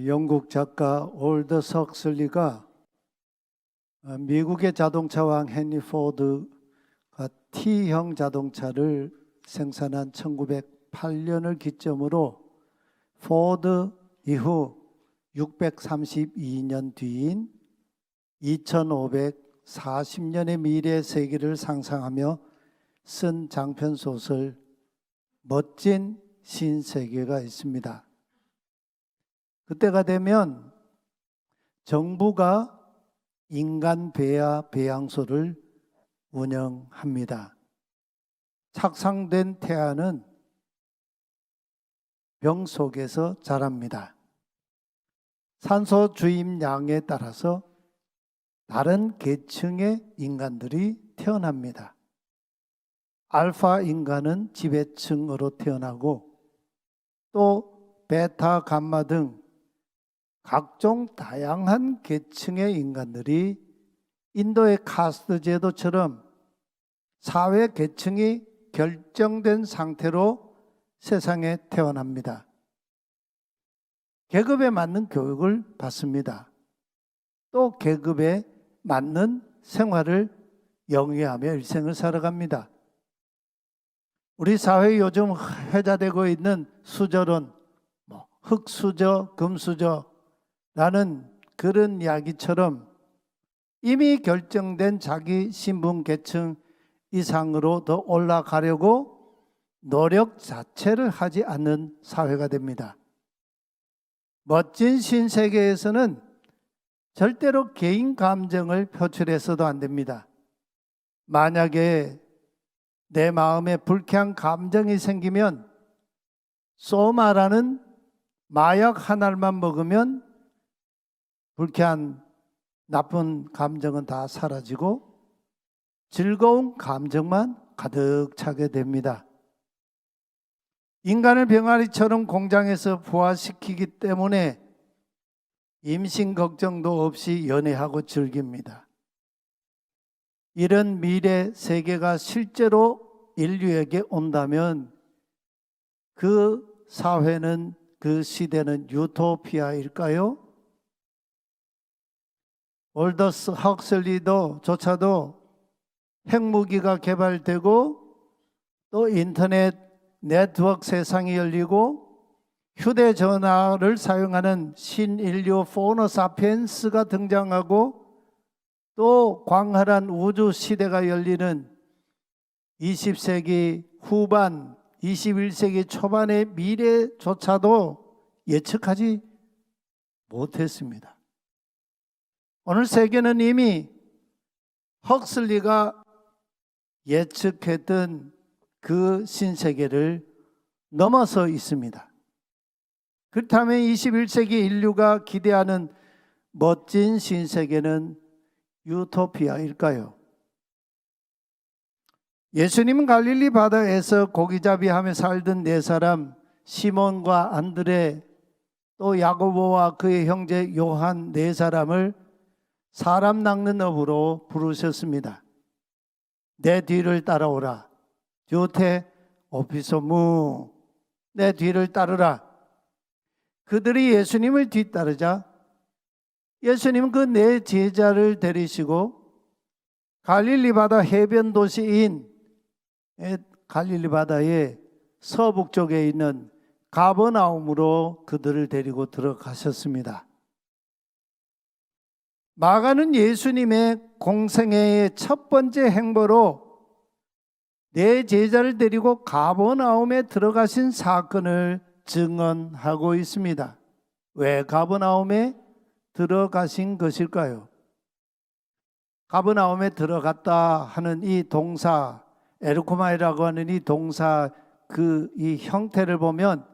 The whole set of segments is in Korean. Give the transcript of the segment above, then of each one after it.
영국 작가 올더스 헉슬리가 미국의 자동차왕 헨리 포드가 T형 자동차를 생산한 1908년을 기점으로 포드 이후 632년 뒤인 2540년의 미래 세계를 상상하며 쓴 장편 소설 멋진 신세계가 있습니다. 그때가 되면 정부가 인간 배아 배양소를 운영합니다. 착상된 태아는 병 속에서 자랍니다. 산소 주입량에 따라서 다른 계층의 인간들이 태어납니다. 알파 인간은 지배층으로 태어나고 또 베타, 감마 등 각종 다양한 계층의 인간들이 인도의 카스트 제도처럼 사회 계층이 결정된 상태로 세상에 태어납니다. 계급에 맞는 교육을 받습니다. 또 계급에 맞는 생활을 영위하며 일생을 살아갑니다. 우리 사회에 요즘 회자되고 있는 수저론, 흙수저, 금수저라는 그런 이야기처럼 이미 결정된 자기 신분 계층 이상으로 더 올라가려고 노력 자체를 하지 않는 사회가 됩니다. 멋진 신세계에서는 절대로 개인 감정을 표출해서도 안 됩니다. 만약에 내 마음에 불쾌한 감정이 생기면 소마라는 마약 한 알만 먹으면 불쾌한 나쁜 감정은 다 사라지고 즐거운 감정만 가득 차게 됩니다. 인간을 병아리처럼 공장에서 부화시키기 때문에 임신 걱정도 없이 연애하고 즐깁니다. 이런 미래 세계가 실제로 인류에게 온다면 그 사회는, 그 시대는 유토피아일까요? 올더스 헉슬리도 조차도 핵무기가 개발되고 또 인터넷 네트워크 세상이 열리고 휴대전화를 사용하는 신인류 포노사피엔스가 등장하고 또 광활한 우주 시대가 열리는 20세기 후반, 21세기 초반의 미래조차도 예측하지 못했습니다. 오늘 세계는 이미 헉슬리가 예측했던 그 신세계를 넘어서 있습니다. 그렇다면 21세기 인류가 기대하는 멋진 신세계는 유토피아일까요? 예수님은 갈릴리 바다에서 고기잡이하며 살던 네 사람 시몬과 안드레 또 야고보와 그의 형제 요한 네 사람을 사람 낚는 업으로 부르셨습니다. 내 뒤를 따라오라. 주테 오피소무, 내 뒤를 따르라. 그들이 예수님을 뒤따르자 예수님은 그 네 제자를 데리시고 갈릴리 바다 해변 도시인 갈릴리 바다의 서북쪽에 있는 가버나움으로 그들을 데리고 들어가셨습니다. 마가는 예수님의 공생애의 첫 번째 행보로 네 제자를 데리고 가버나움에 들어가신 사건을 증언하고 있습니다. 왜 가버나움에 들어가신 것일까요? 가버나움에 들어갔다 하는 이 동사, 에르코마이라고 하는 이 동사 이 형태를 보면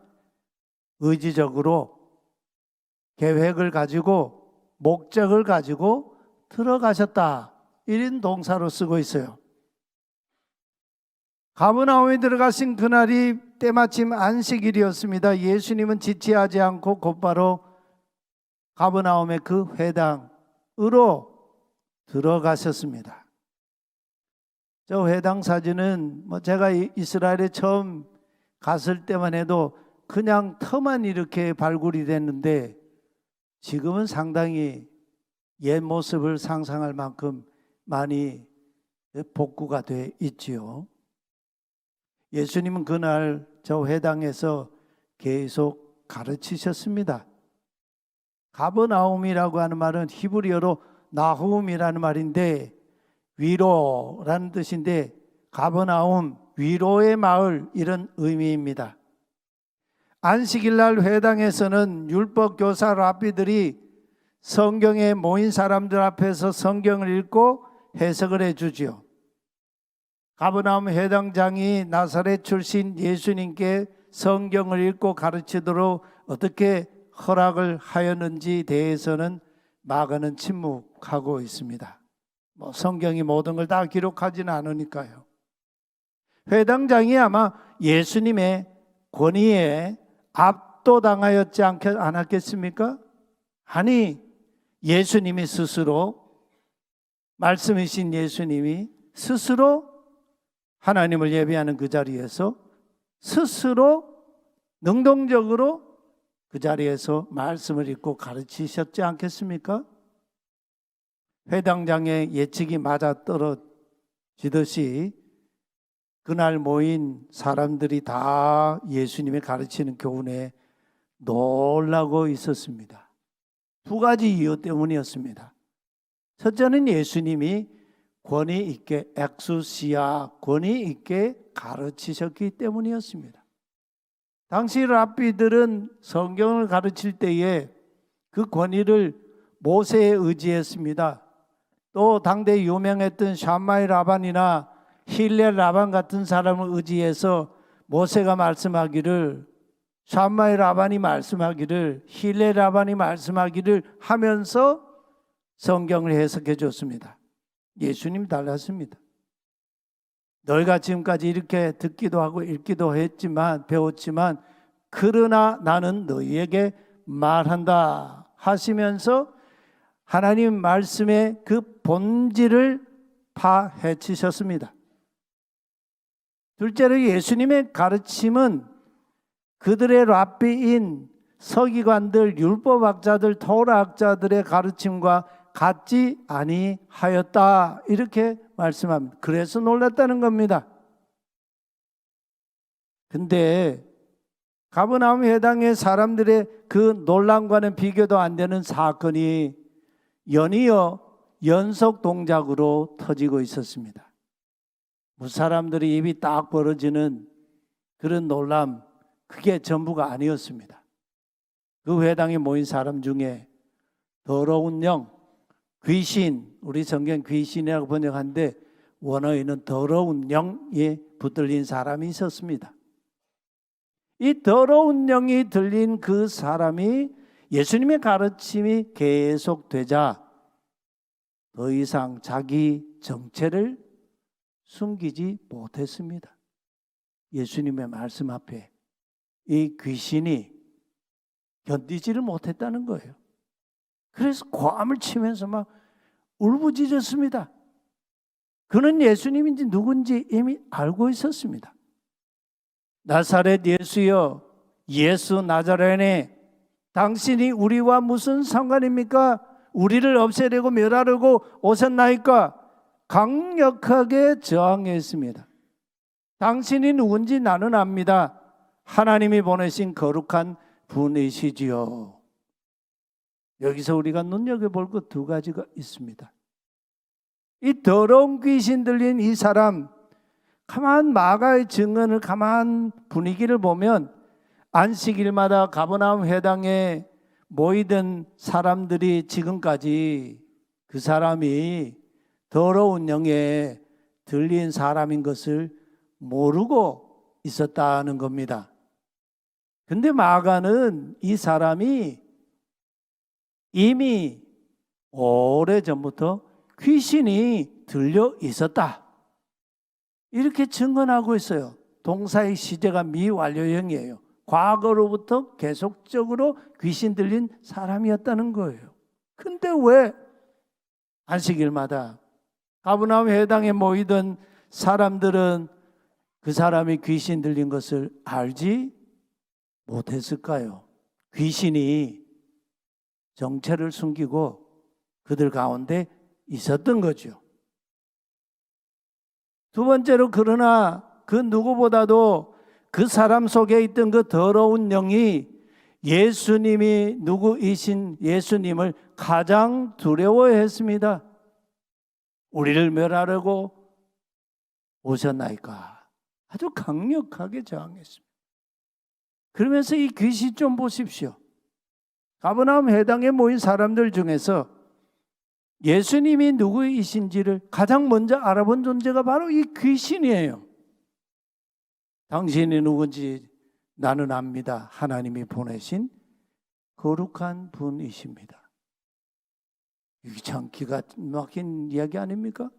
의지적으로 계획을 가지고 목적을 가지고 들어가셨다, 이런 동사로 쓰고 있어요. 가버나움에 들어가신 그날이 때마침 안식일이었습니다. 예수님은 지체하지 않고 곧바로 가버나움의 그 회당으로 들어가셨습니다. 저 회당 사진은 제가 이스라엘에 처음 갔을 때만 해도 그냥 터만 이렇게 발굴이 됐는데 지금은 상당히 옛 모습을 상상할 만큼 많이 복구가 돼 있지요. 예수님은 그날 저 회당에서 계속 가르치셨습니다. 가버나움이라고 하는 말은 히브리어로 나훔이라는 말인데 위로라는 뜻인데 가버나움, 위로의 마을 이런 의미입니다. 안식일날 회당에서는 율법 교사 랍비들이 성경에 모인 사람들 앞에서 성경을 읽고 해석을 해주지요. 가버나움 회당장이 나사렛 출신 예수님께 성경을 읽고 가르치도록 어떻게 허락을 하였는지 대해서는 마가는 침묵하고 있습니다. 성경이 모든 걸 다 기록하지는 않으니까요. 회당장이 아마 예수님의 권위에 압도당하였지 않았겠습니까? 아니, 예수님이 스스로, 말씀이신 예수님이 스스로 하나님을 예배하는 그 자리에서 스스로 능동적으로 그 자리에서 말씀을 읽고 가르치셨지 않겠습니까? 회당장의 예측이 맞아떨어지듯이 그날 모인 사람들이 다 예수님의 가르치는 교훈에 놀라고 있었습니다. 두 가지 이유 때문이었습니다. 첫째는 예수님이 권위 있게, 엑수시아, 권위 있게 가르치셨기 때문이었습니다. 당시 랍비들은 성경을 가르칠 때에 그 권위를 모세에 의지했습니다. 또 당대 유명했던 샴마이 라반이나 힐렐 라반 같은 사람을 의지해서 모세가 말씀하기를, 샴마이 라반이 말씀하기를, 힐렐 라반이 말씀하기를 하면서 성경을 해석해 줬습니다. 예수님 달랐습니다. 너희가 지금까지 이렇게 듣기도 하고 읽기도 했지만, 배웠지만 그러나 나는 너희에게 말한다 하시면서 하나님 말씀의 그 본질을 파헤치셨습니다. 둘째로 예수님의 가르침은 그들의 랍비인 서기관들, 율법학자들, 토라학자들의 가르침과 같지 아니하였다 이렇게 말씀합니다. 그래서 놀랐다는 겁니다. 근데 가버나움 회당의 사람들의 그 놀람과는 비교도 안 되는 사건이 연이어 연속 동작으로 터지고 있었습니다. 사람들이 입이 딱 벌어지는 그런 놀람, 그게 전부가 아니었습니다. 그 회당에 모인 사람 중에 더러운 영, 귀신, 우리 성경 귀신이라고 번역하는데 원어에는 더러운 영에 붙들린 사람이 있었습니다. 이 더러운 영이 들린 그 사람이 예수님의 가르침이 계속되자 더 이상 자기 정체를 숨기지 못했습니다. 예수님의 말씀 앞에 이 귀신이 견디지를 못했다는 거예요. 그래서 고함을 치면서 막 울부짖었습니다. 그는 예수님인지 누군지 이미 알고 있었습니다. 나사렛 예수여, 예수 나자렛에 당신이 우리와 무슨 상관입니까? 우리를 없애려고 멸하려고 오셨나이까? 강력하게 저항했습니다. 당신이 누군지 나는 압니다. 하나님이 보내신 거룩한 분이시지요. 여기서 우리가 눈여겨볼 것 두 가지가 있습니다. 이 더러운 귀신 들린 이 사람, 가만 마가의 증언을, 가만 분위기를 보면 안식일마다 가버나움 회당에 모이던 사람들이 지금까지 그 사람이 더러운 영에 들린 사람인 것을 모르고 있었다는 겁니다. 근데 마가는 이 사람이 이미 오래전부터 귀신이 들려 있었다 이렇게 증언하고 있어요. 동사의 시제가 미완료형이에요. 과거로부터 계속적으로 귀신 들린 사람이었다는 거예요. 근데 왜 안식일마다 가버나움 회당에 모이던 사람들은 그 사람이 귀신 들린 것을 알지 못했을까요? 귀신이 정체를 숨기고 그들 가운데 있었던 거죠. 두 번째로, 그러나 그 누구보다도 그 사람 속에 있던 그 더러운 영이 예수님이 누구이신 예수님을 가장 두려워했습니다. 우리를 멸하려고 오셨나이까? 아주 강력하게 저항했습니다. 그러면서 이 귀신 좀 보십시오. 가버나움 회당에 모인 사람들 중에서 예수님이 누구이신지를 가장 먼저 알아본 존재가 바로 이 귀신이에요. 당신이 누군지 나는 압니다. 하나님이 보내신 거룩한 분이십니다. 이게 참 기가 막힌 이야기 아닙니까?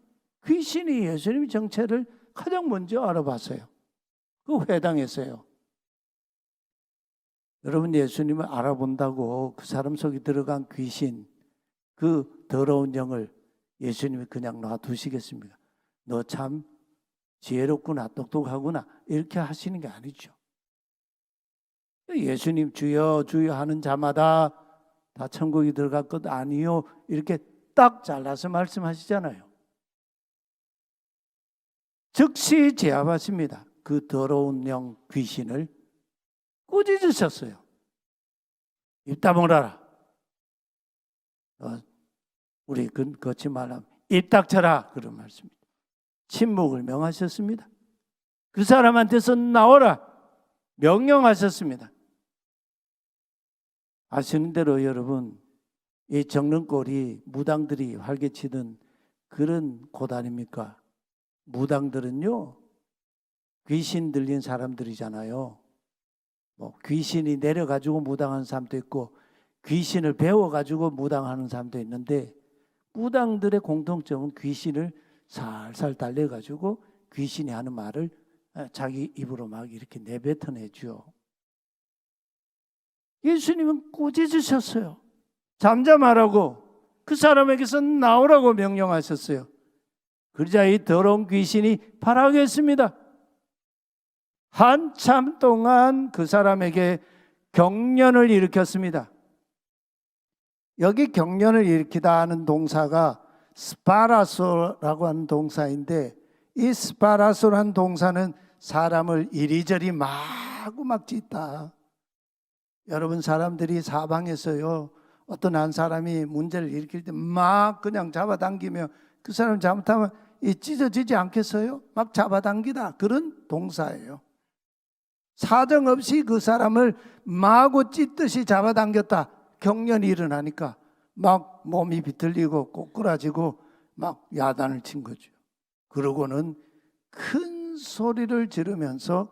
귀신이 예수님의 정체를 가장 먼저 알아봤어요. 그 회당에서요. 여러분, 예수님을 알아본다고 그 사람 속에 들어간 귀신, 그 더러운 영을 예수님이 그냥 놔두시겠습니까? 너 참 지혜롭구나, 똑똑하구나, 이렇게 하시는 게 아니죠. 예수님 주여 주여 하는 자마다 다 천국에 들어갈 것 아니요, 이렇게 딱 잘라서 말씀하시잖아요. 즉시 제압하십니다. 그 더러운 영 귀신을 꾸짖으셨어요. 입 다물어라. 우리 걷지 말라. 입 닥쳐라. 그런 말씀입니다. 침묵을 명하셨습니다. 그 사람한테서 나오라. 명령하셨습니다. 아시는 대로 여러분, 이 정릉골이 무당들이 활개치던 그런 곳 아닙니까? 무당들은요, 귀신 들린 사람들이잖아요. 뭐 귀신이 내려가지고 무당하는 사람도 있고 귀신을 배워가지고 무당하는 사람도 있는데, 무당들의 공통점은 귀신을 살살 달래가지고 귀신이 하는 말을 자기 입으로 막 이렇게 내뱉어내죠. 예수님은 꾸짖으셨어요. 잠잠하라고, 그 사람에게서 나오라고 명령하셨어요. 그러자 이 더러운 귀신이 발하겠습니다. 한참 동안 그 사람에게 경련을 일으켰습니다. 여기 경련을 일으키다 하는 동사가 스파라소라고 하는 동사인데, 이 스파라소라는 동사는 사람을 이리저리 마구 막 찢다. 여러분, 사람들이 사방에서요, 어떤 한 사람이 문제를 일으킬 때 막 그냥 잡아당기면 그 사람 잘못하면 찢어지지 않겠어요? 막 잡아당기다, 그런 동사예요. 사정없이 그 사람을 마구 찢듯이 잡아당겼다. 경련이 일어나니까 막 몸이 비틀리고 꼬꾸라지고 막 야단을 친 거죠. 그러고는 큰 소리를 지르면서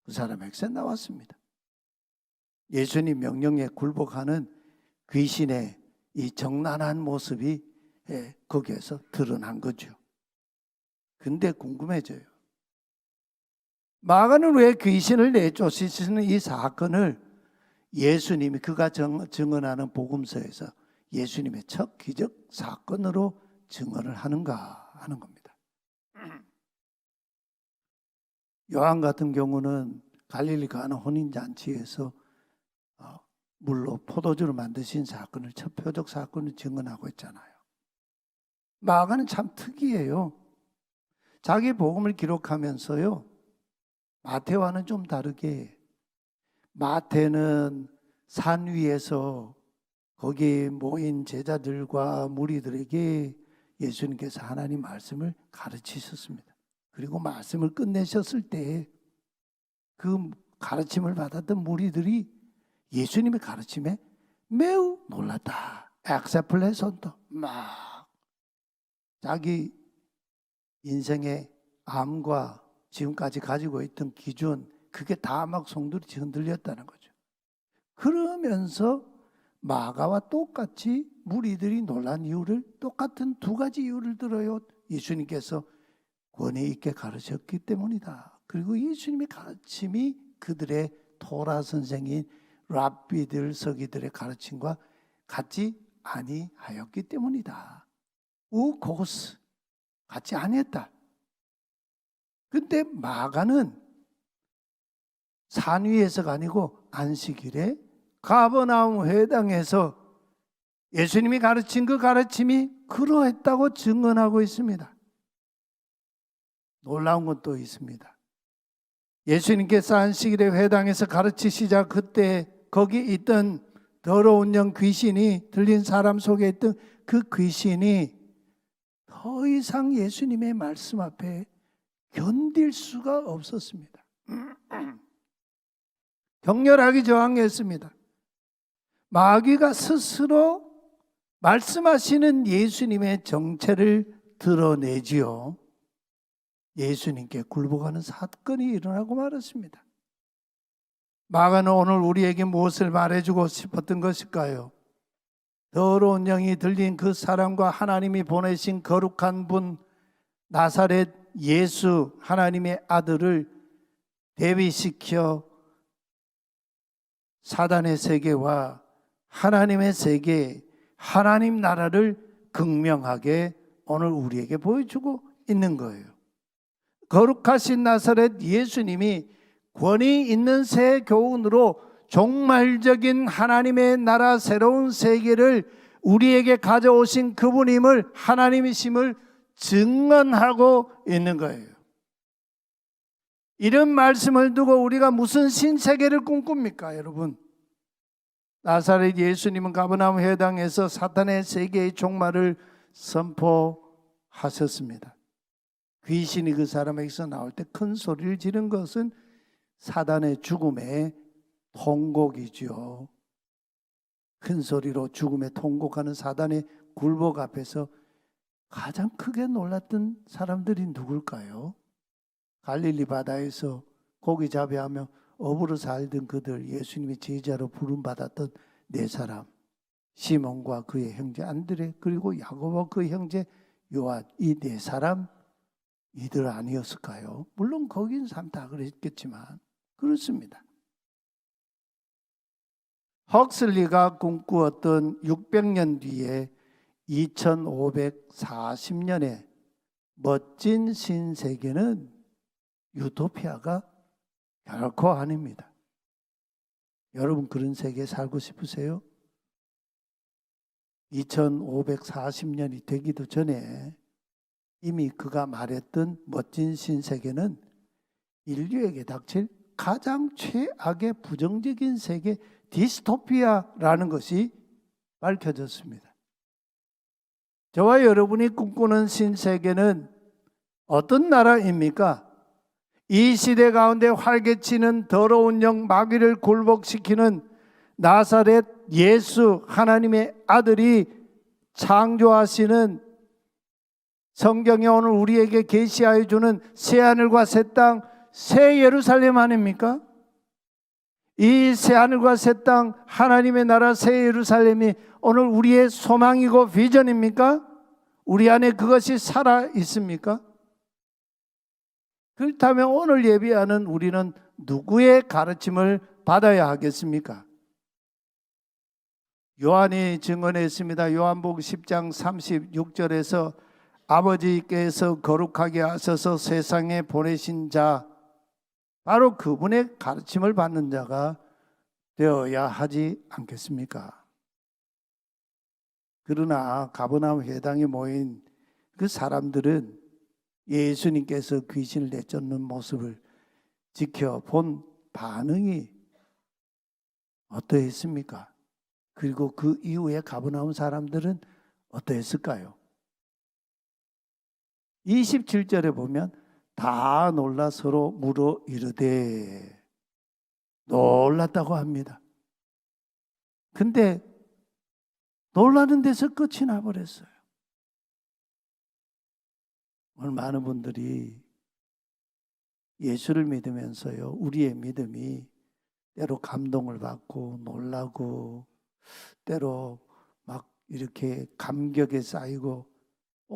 그 사람에게서 나왔습니다. 예수님 명령에 굴복하는 귀신의 이 정난한 모습이 거기에서 드러난 거죠. 근데 궁금해져요. 마가는 왜 귀신을 내쫓으시는 이 사건을 예수님이 그가 증언하는 복음서에서 예수님의 첫 기적 사건으로 증언을 하는가 하는 겁니다. 요한 같은 경우는 갈릴리 가나 혼인잔치에서 물로 포도주를 만드신 사건을 첫 표적 사건을 증언하고 있잖아요. 마가는 참 특이해요. 자기 복음을 기록하면서요, 마태와는 좀 다르게, 마태는 산 위에서 거기에 모인 제자들과 무리들에게 예수님께서 하나님 말씀을 가르치셨습니다. 그리고 말씀을 끝내셨을 때 그 가르침을 받았던 무리들이 예수님의 가르침에 매우 놀랐다. 엑세플레손도 막 자기 인생의 암과 지금까지 가지고 있던 기준, 그게 다 막 송두리 흔들렸다는 거죠. 그러면서 마가와 똑같이 무리들이 놀란 이유를, 똑같은 두 가지 이유를 들어요. 예수님께서 권위 있게 가르쳤기 때문이다. 그리고 예수님의 가르침이 그들의 토라 선생인 랍비들 서기들의 가르침과 같지 아니하였기 때문이다. 우고스 같지 아니했다. 근데 마가는 산 위에서가 아니고 안식일에 가버나움 회당에서 예수님이 가르친 그 가르침이 그러했다고 증언하고 있습니다. 놀라운 건 또 있습니다. 예수님께서 안식일에 회당에서 가르치시자 그때 거기 있던 더러운 영 귀신이 들린 사람 속에 있던 그 귀신이 더 이상 예수님의 말씀 앞에 견딜 수가 없었습니다. 격렬하게 저항했습니다. 마귀가 스스로 말씀하시는 예수님의 정체를 드러내지요. 예수님께 굴복하는 사건이 일어나고 말았습니다. 마가는 오늘 우리에게 무엇을 말해주고 싶었던 것일까요? 더러운 영이 들린 그 사람과 하나님이 보내신 거룩한 분 나사렛 예수 하나님의 아들을 대비시켜 사단의 세계와 하나님의 세계, 하나님 나라를 극명하게 오늘 우리에게 보여주고 있는 거예요. 거룩하신 나사렛 예수님이 권위 있는 새 교훈으로 종말적인 하나님의 나라 새로운 세계를 우리에게 가져오신 그분임을, 하나님이심을 증언하고 있는 거예요. 이런 말씀을 두고 우리가 무슨 신세계를 꿈꿉니까, 여러분? 나사렛 예수님은 가버나움 회당에서 사탄의 세계의 종말을 선포하셨습니다. 귀신이 그 사람에게서 나올 때 큰 소리를 지른 것은 사단의 죽음의 통곡이죠. 큰 소리로 죽음의 통곡하는 사단의 굴복 앞에서 가장 크게 놀랐던 사람들이 누굴까요? 갈릴리 바다에서 고기 잡이하며 어부로 살던 그들, 예수님이 제자로 부름받았던 네 사람, 시몬과 그의 형제 안드레, 그리고 야고보 그 형제 요한, 이 네 사람 이들 아니었을까요? 물론 거기 있는 사람 다 그랬겠지만 그렇습니다. 헉슬리가 꿈꾸었던 600년 뒤에 2540년의 멋진 신세계는 유토피아가 결코 아닙니다. 여러분 그런 세계에 살고 싶으세요? 2540년이 되기도 전에 이미 그가 말했던 멋진 신세계는 인류에게 닥칠 가장 최악의 부정적인 세계 디스토피아라는 것이 밝혀졌습니다. 저와 여러분이 꿈꾸는 신세계는 어떤 나라입니까? 이 시대 가운데 활개치는 더러운 영 마귀를 굴복시키는 나사렛 예수 하나님의 아들이 창조하시는 성경에 오늘 우리에게 계시하여 주는 새하늘과 새 땅, 새 예루살렘 아닙니까? 이 새하늘과 새 땅, 하나님의 나라 새 예루살렘이 오늘 우리의 소망이고 비전입니까? 우리 안에 그것이 살아 있습니까? 그렇다면 오늘 예배하는 우리는 누구의 가르침을 받아야 하겠습니까? 요한이 증언했습니다. 요한복음 10장 36절에서 아버지께서 거룩하게 하셔서 세상에 보내신 자, 바로 그분의 가르침을 받는 자가 되어야 하지 않겠습니까? 그러나 가버나움 회당에 모인 그 사람들은 예수님께서 귀신을 내쫓는 모습을 지켜본 반응이 어떠했습니까? 그리고 그 이후에 가버나움 사람들은 어떠했을까요? 27절에 보면 다 놀라 서로 물어 이르되, 놀랐다고 합니다. 근데 놀라는 데서 끝이 나버렸어요. 오늘 많은 분들이 예수를 믿으면서요, 우리의 믿음이 때로 감동을 받고 놀라고 때로 막 이렇게 감격에 쌓이고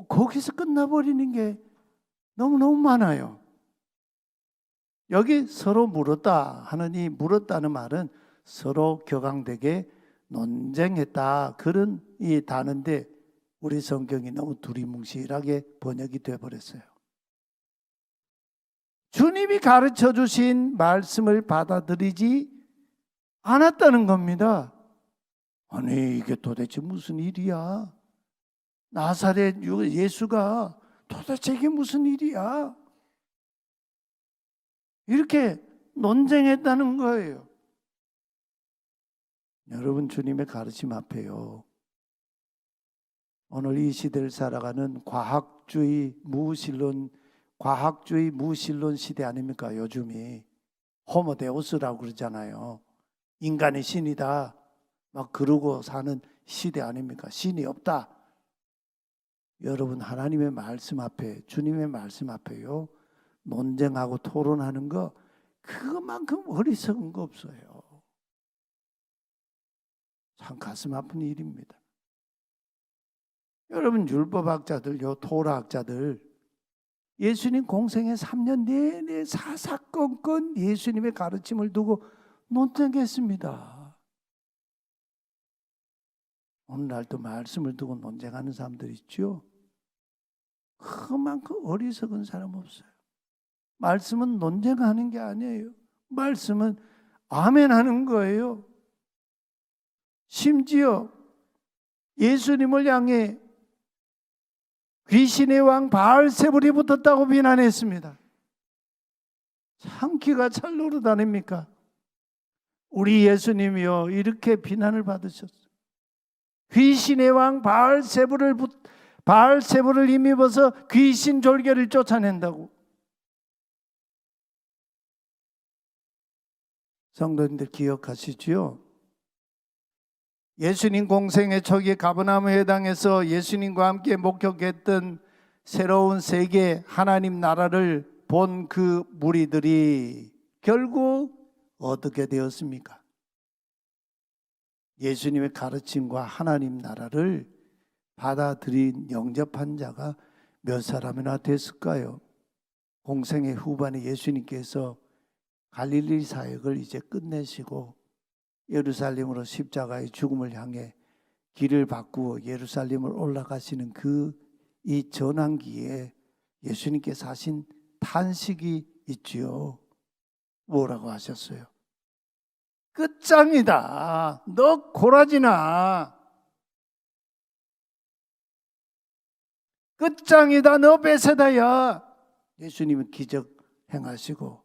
거기서 끝나버리는 게 너무너무 많아요. 여기 서로 물었다 하느니 물었다는 말은 서로 격앙되게 논쟁했다 그런 이 단어인데 우리 성경이 너무 두리뭉실하게 번역이 돼버렸어요. 주님이 가르쳐 주신 말씀을 받아들이지 않았다는 겁니다. 아니 이게 도대체 무슨 일이야? 나사렛 예수가 도대체 이게 무슨 일이야? 이렇게 논쟁했다는 거예요. 여러분 주님의 가르침 앞에요. 오늘 이 시대를 살아가는 과학주의 무신론 시대 아닙니까? 요즘이 호모데우스라고 그러잖아요. 인간이 신이다 막 그러고 사는 시대 아닙니까? 신이 없다. 여러분 하나님의 말씀 앞에 주님의 말씀 앞에요 논쟁하고 토론하는 거 그것만큼 어리석은 거 없어요. 참 가슴 아픈 일입니다. 여러분 율법학자들요 토라학자들 예수님 공생애 3년 내내 사사건건 예수님의 가르침을 두고 논쟁했습니다. 오늘날도 말씀을 두고 논쟁하는 사람들 있죠. 그만큼 어리석은 사람 없어요. 말씀은 논쟁하는 게 아니에요. 말씀은 아멘하는 거예요. 심지어 예수님을 향해 귀신의 왕 바알세불이 붙었다고 비난했습니다. 참 기가 잘 노릇다닙니까? 우리 예수님이요 이렇게 비난을 받으셨어요. 귀신의 왕 바알세불을 힘입어서 귀신 졸개를 쫓아낸다고. 성도님들 기억하시지요? 예수님 공생의 초기에 가버나움 회당에서 예수님과 함께 목격했던 새로운 세계 하나님 나라를 본 그 무리들이 결국 어떻게 되었습니까? 예수님의 가르침과 하나님 나라를 받아들인 영접한 자가 몇 사람이나 됐을까요? 공생의 후반에 예수님께서 갈릴리 사역을 이제 끝내시고 예루살렘으로 십자가의 죽음을 향해 길을 바꾸어 예루살렘을 올라가시는 이 전환기에 예수님께서 하신 탄식이 있지요. 뭐라고 하셨어요? 끝장이다. 너 고라지나. 끝장이다. 너 베세다야. 예수님은 기적 행하시고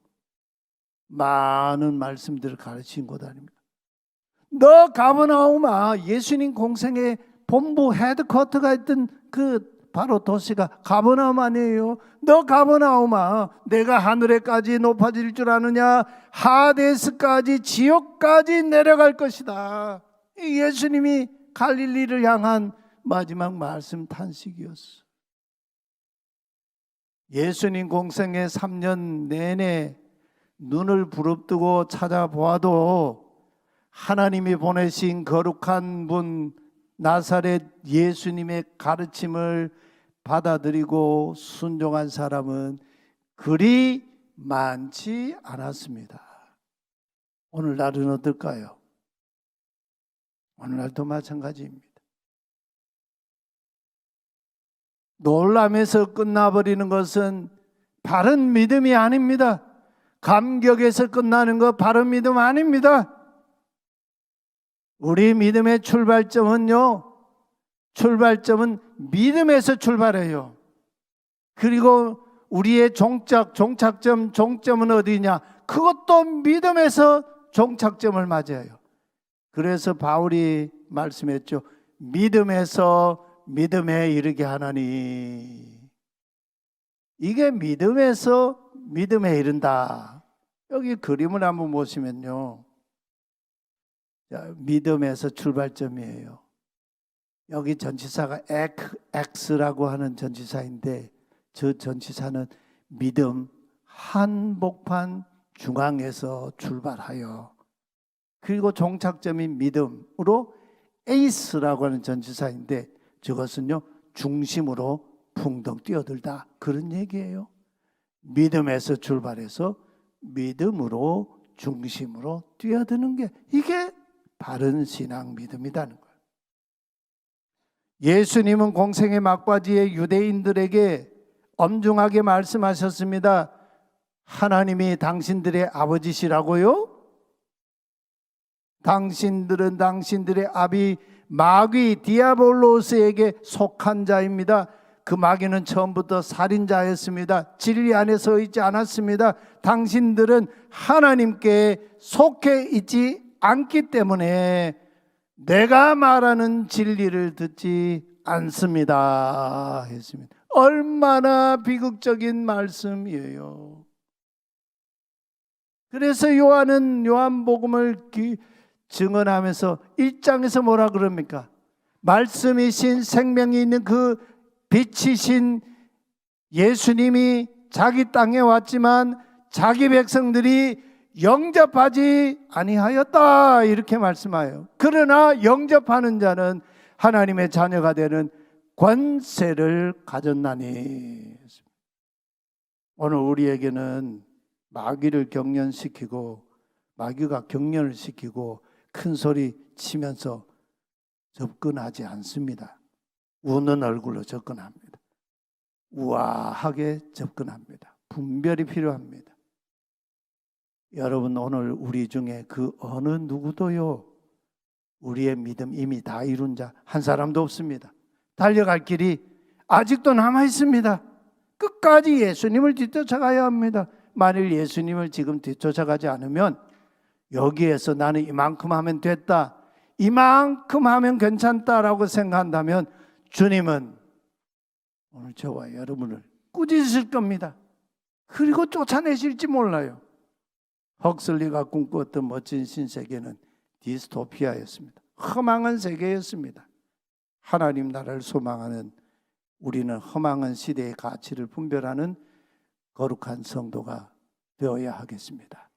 많은 말씀들을 가르친 곳 아닙니까? 너 가버나움아, 예수님 공생의 본부 헤드쿼터가 있던 바로 도시가 가버나움 아니에요? 너 가버나움아, 내가 하늘에까지 높아질 줄 아느냐? 하데스까지 지옥까지 내려갈 것이다. 예수님이 갈릴리를 향한 마지막 말씀 탄식이었어. 예수님 공생의 3년 내내 눈을 부릅뜨고 찾아보아도 하나님이 보내신 거룩한 분 나사렛 예수님의 가르침을 받아들이고 순종한 사람은 그리 많지 않았습니다. 오늘날은 어떨까요? 오늘날도 마찬가지입니다. 놀람에서 끝나버리는 것은 바른 믿음이 아닙니다. 감격에서 끝나는 것 바른 믿음 아닙니다. 우리 믿음의 출발점은 믿음에서 출발해요. 그리고 우리의 종착점은 어디냐? 그것도 믿음에서 종착점을 맞아요. 그래서 바울이 말씀했죠. 믿음에서 믿음에 이르게 하나니. 이게 믿음에서 믿음에 이른다. 여기 그림을 한번 보시면요. 믿음에서 출발점이에요. 여기 전치사가 X라고 하는 전치사인데 저 전치사는 믿음 한복판 중앙에서 출발하여 그리고 종착점인 믿음으로 에이스라고 하는 전치사인데 저것은요 중심으로 풍덩 뛰어들다 그런 얘기예요. 믿음에서 출발해서 믿음으로 중심으로 뛰어드는 게 이게 바른 신앙 믿음이라는 거예요. 예수님은 공생의 막바지에 유대인들에게 엄중하게 말씀하셨습니다. 하나님이 당신들의 아버지시라고요? 당신들은 당신들의 아비 마귀 디아볼로스에게 속한 자입니다. 그 마귀는 처음부터 살인자였습니다. 진리 안에 서 있지 않았습니다. 당신들은 하나님께 속해 있지 않기 때문에 내가 말하는 진리를 듣지 않습니다 했습니다. 얼마나 비극적인 말씀이에요. 그래서 요한은 요한복음을 증언하면서 1장에서 뭐라 그럽니까? 말씀이신 생명이 있는 그 빛이신 예수님이 자기 땅에 왔지만 자기 백성들이 영접하지 아니하였다 이렇게 말씀하여요. 그러나 영접하는 자는 하나님의 자녀가 되는 권세를 가졌나니. 오늘 우리에게는 마귀를 경련시키고 마귀가 경련을 시키고 큰 소리 치면서 접근하지 않습니다. 우는 얼굴로 접근합니다. 우아하게 접근합니다. 분별이 필요합니다. 여러분, 오늘 우리 중에 그 어느 누구도요, 우리의 믿음 이미 다 이룬 자 한 사람도 없습니다. 달려갈 길이 아직도 남아 있습니다. 끝까지 예수님을 뒤쫓아가야 합니다. 만일 예수님을 지금 뒤쫓아가지 않으면 여기에서 나는 이만큼 하면 됐다, 이만큼 하면 괜찮다라고 생각한다면 주님은 오늘 저와 여러분을 꾸짖으실 겁니다. 그리고 쫓아내실지 몰라요. 헉슬리가 꿈꾸었던 멋진 신세계는 디스토피아였습니다. 허망한 세계였습니다. 하나님 나라를 소망하는 우리는 허망한 시대의 가치를 분별하는 거룩한 성도가 되어야 하겠습니다.